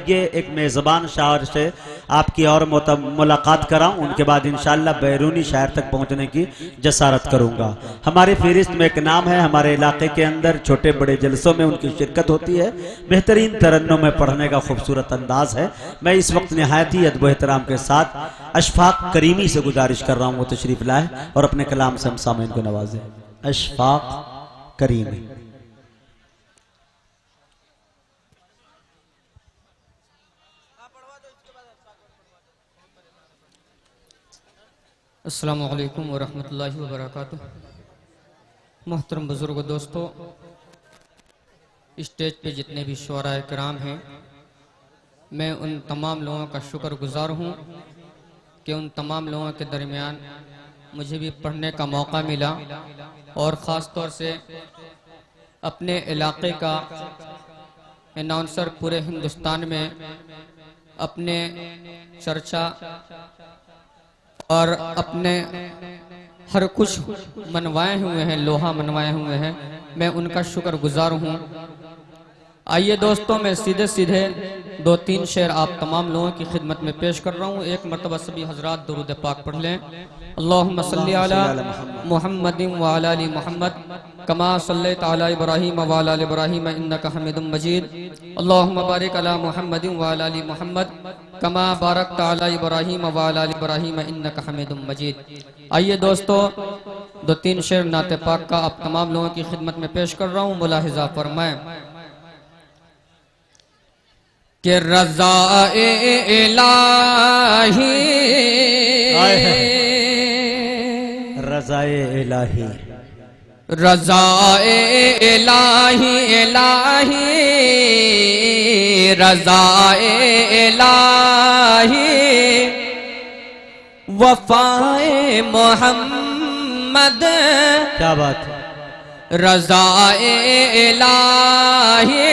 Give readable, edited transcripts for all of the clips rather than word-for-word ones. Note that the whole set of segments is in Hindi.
दीजिए, एक मेज़बान शायर से आपकी और मुलाकात कराऊं, उनके बाद इंशाअल्लाह बैरूनी शहर तक पहुंचने की जसारत करूंगा। हमारे फहरिस्त में एक नाम है, हमारे इलाके के अंदर छोटे बड़े जलसों में उनकी शिरकत होती है, बेहतरीन तरन्नुम में पढ़ने का खूबसूरत अंदाज है। मैं इस वक्त निहायत ही अदब एहतराम के साथ अशफाक करीमी से गुजारिश कर रहा हूँ वो तशरीफ लाए और अपने कलाम से हम सामीन को नवाजें। अशफाक करीमी। अस्सलामु अलैकुम वरहमतुल्लाहि वबरकातुह। मोहतरम बुजुर्ग दोस्तों, स्टेज पे जितने भी शुअराए किराम हैं, मैं उन तमाम लोगों का शुक्रगुजार हूँ कि उन तमाम लोगों के दरमियान मुझे भी पढ़ने का मौका मिला और ख़ास तौर से अपने इलाके का अनाउंसर पूरे हिंदुस्तान में अपने चर्चा और अपने हर कुछ मनवाए हुए हैं, लोहा मनवाए हुए हैं, मैं उनका शुक्रगुजार हूँ। आइए दोस्तों, मैं सीधे सीधे 2-3 शेर आप तमाम लोगों की खिदमत में पेश कर रहा हूँ। एक मरतबा सभी हजरात दुरूद पाक पढ़ लें। अल्लाहुम्मा सल्ली अला मुहम्मदिन व अला आलि मुहम्मद कमा सल्लैता अला इब्राहीम व अला आलि इब्राहीम इन्नका हमीदुम मजीद। अल्लाहुम्मा बारिक अला मुहम्मदिन व अला आलि मुहम्मद कमा बारकता अला इब्राहीम व अला आलि इब्राहीम इन्नका हमीदुम मजीद। आइए दोस्तों, 2-3 शेर नाते पाक का आप तमाम लोगों की खिदमत में पेश कर रहा हूँ। मुलाहिजा फरमाएं कि रज़ाए इलाही, रज़ाए इलाही, रज़ाए इलाही, इलाही रज़ाए इलाही, वफ़ाए मोहम्मद। क्या बात है। रज़ाए इलाही,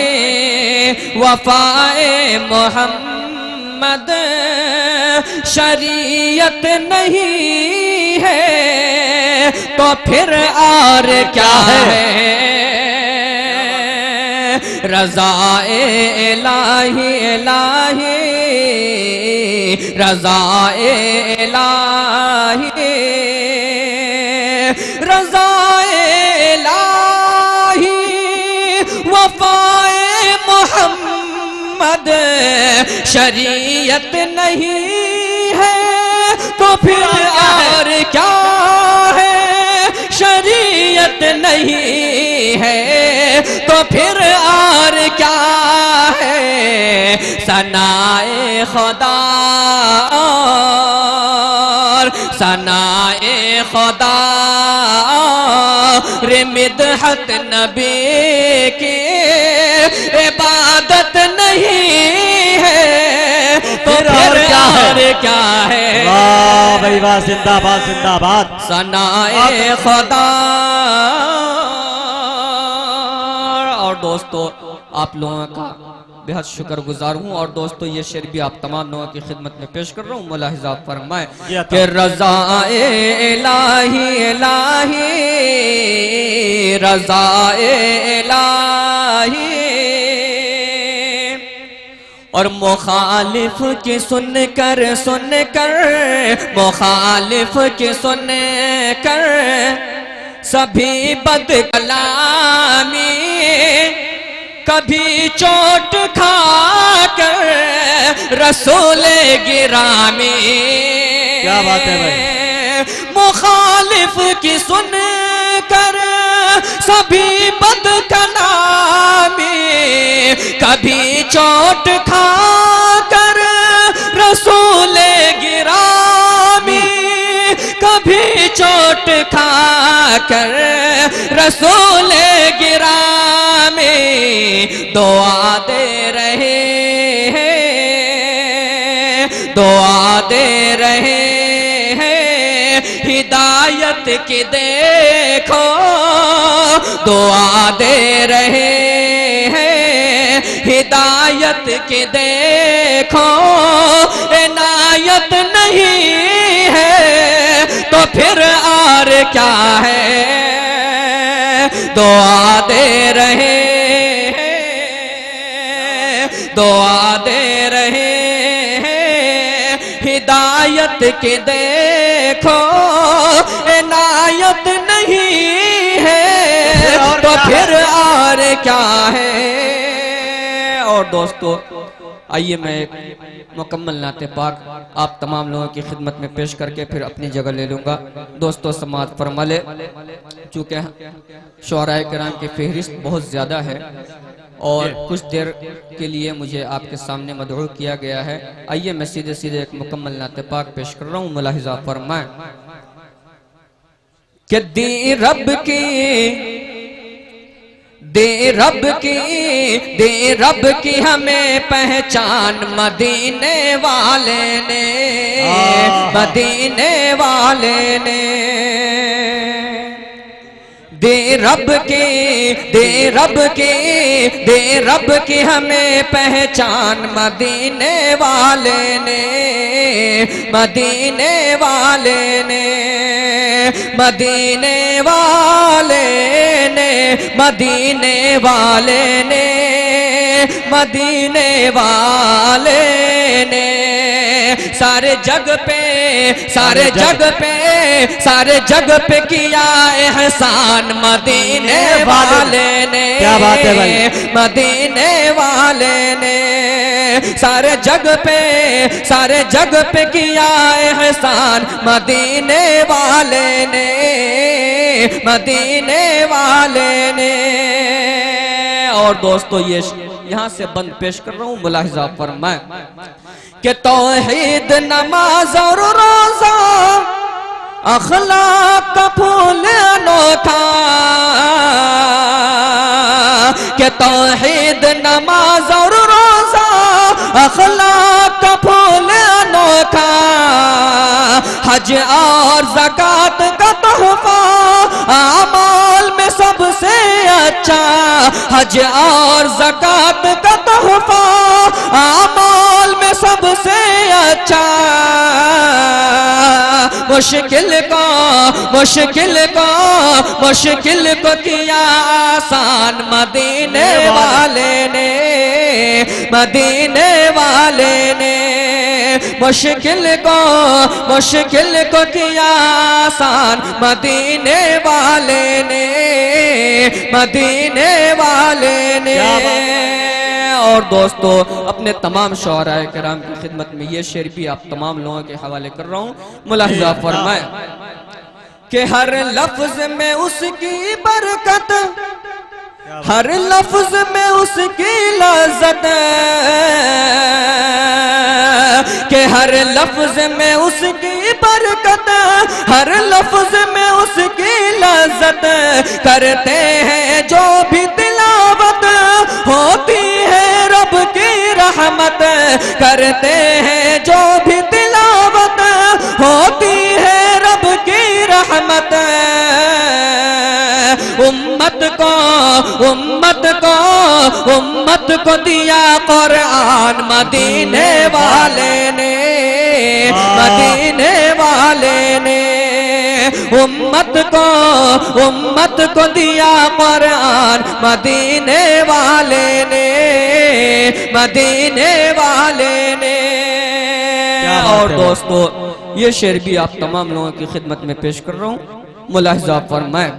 वफ़ाए मोहम्मद, शरीयत नहीं है तो फिर और क्या है। रज़ाए इलाही, इलाही रज़ाए इलाही, रज़ाए इलाही, वफ़ाए मोहम्मद, शरीयत नहीं है तो फिर और क्या है। शरीयत नहीं है तो फिर और क्या है। सनाए खुदा, सनाए खुदा रे मिदहत नबी की इबादत नहीं है तो फिर क्या है। वाह भाई वाह, जिंदाबाद जिंदाबाद। सनाए खुदा। और दोस्तों, आप लोगों का बेहद शुक्रगुजार हूँ। और दोस्तों, ये शेर भी आप तमाम लोगों की खिदमत में पेश कर रहा हूँ। मुलाहिजा फरमाएं कि रज़ाए इलाही, इलाही रज़ाए इलाही, और मुखालिफ की सुन कर मुखालिफ की सुन कर सभी बद कलामी, कभी चोट खा कर रसूले गिरामी। क्या बात है भाई। मुखालिफ की सुन कर सभी बद कलामी, कभी चोट खा कर रसूले गिरामी, कभी चोट खा कर रसूले गिरामी। दुआ दे रहे हैं, दुआ दे रहे हैं, हिदायत की देखो दुआ दे रहे हैं, हिदायत की देखो इनायत नहीं है तो फिर और क्या है। दुआ दे रहे हैं, दुआ दे रहे हैं हिदायत के, देखो इनायत नहीं है तो फिर और क्या है। और दोस्तों आइए मैं एक मुकम्मल नाते पाक आप तमाम लोगों की खिदमत में पेश करके फिर अपनी जगह ले लूँगा। दोस्तों समाअत फरमा ले, चूँकि शुअराए किराम की फहरिस्त बहुत ज़्यादा है और कुछ देर के लिए मुझे आपके सामने मदऊ किया गया है। आइए मैं सीधे सीधे एक मुकम्मल नाते पाक पेश कर रहा हूँ। मुलाहिज़ा फरमाएं कि दे रब की हमें पहचान मदीने वाले ने, मदीने वाले ने। दे रब की हमें पहचान मदीने वाले ने, मदीने वाले ने, मदीने वाले ने, मदीने वाले ने, मदीने वाले ने। सारे जग पे, सारे जग पे, सारे जग पे किया एहसान मदीने वाले ने। क्या बात है भाई, मदीने वाले ने। सारे जग पे, सारे जग पे किया एहसान मदीने वाले ने, मदीने वाले ने। और दोस्तों ये यहाँ से बंद पेश कर रहा हूँ। मुलाहिज़ा फरमाएं कि तौहीद नमाज और रोज़ा अखलाक का फूल अनोखा, कि तौहीद नमाज और रोज़ा अखलाक का फूल अनोखा, हज और ज़कात का तोहफा आमाल में सबसे अच्छा, हज और ज़कात का तोहफा आमाल में सबसे अच्छा। मुश्किल को, मुश्किल को, मुश्किल को किया आसान मदीने वाले ने, मदीने वाले ने। मुश्किल को, मुश्किल को किया आसान मदीने वाले ने, मदीने वाले ने। और दोस्तों अपने तमाम शुअराए किराम की खिदमत में ये शेर भी आप तमाम लोगों के हवाले कर रहा हूँ। मुलाहिज़ा फरमाएं कि हर लफ्ज में उसकी बरकत, हर लफ्ज में उसकी लज़्ज़त, कि हर लफ्ज में उसकी बरकत, हर लफ्ज में उसकी लज़्ज़त। करते हैं जो भी तिलावत होती है रब की रहमत, करते हैं जो भी तिलावत होती है रब की रहमत। उम्मत को, उम्मत को, उम्मत को दिया कुरान मदीने वाले ने, मदीने वाले ने। उम्मत को, उम्मत को दिया कुरान मदीने वाले ने, मदीने वाले ने। और दोस्तों ये शेर भी आप तमाम लोगों की खिदमत में पेश कर रहा हूँ। मुलाहिज़ा फरमाएं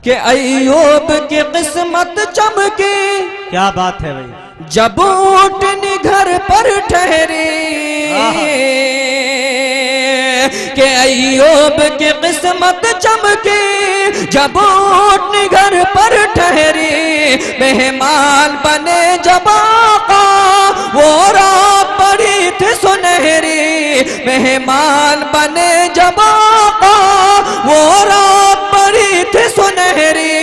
कि अय्यूब की किस्मत चमकी, क्या बात है भाई, जब ऊँटनी घर पर ठहरी, कि अय्यूब की किस्मत चमकी जब ऊँटनी घर पर ठहरी। मेहमान बने जब आका वो रात पड़ी थी सुनहरी, मेहमान बने जब आका वो रात पड़ी थी सुनहरी।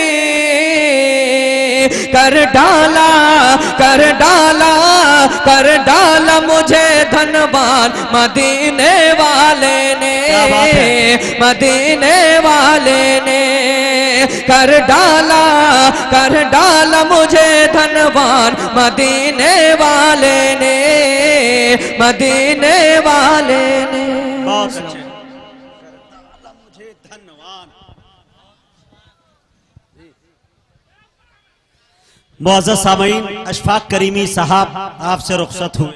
कर डाला, कर डाला, कर डाला मुझे धनवान मदीने वाले ने, मदीने वाले ने। कर डाला, कर डाला मुझे धनवान मदीने वाले ने, मदीने वाले ने। बहुत अच्छे, मुझे धनवान। मुअज़्ज़ज़ सामीन, अशफाक करीमी साहब आपसे रुखसत हूँ।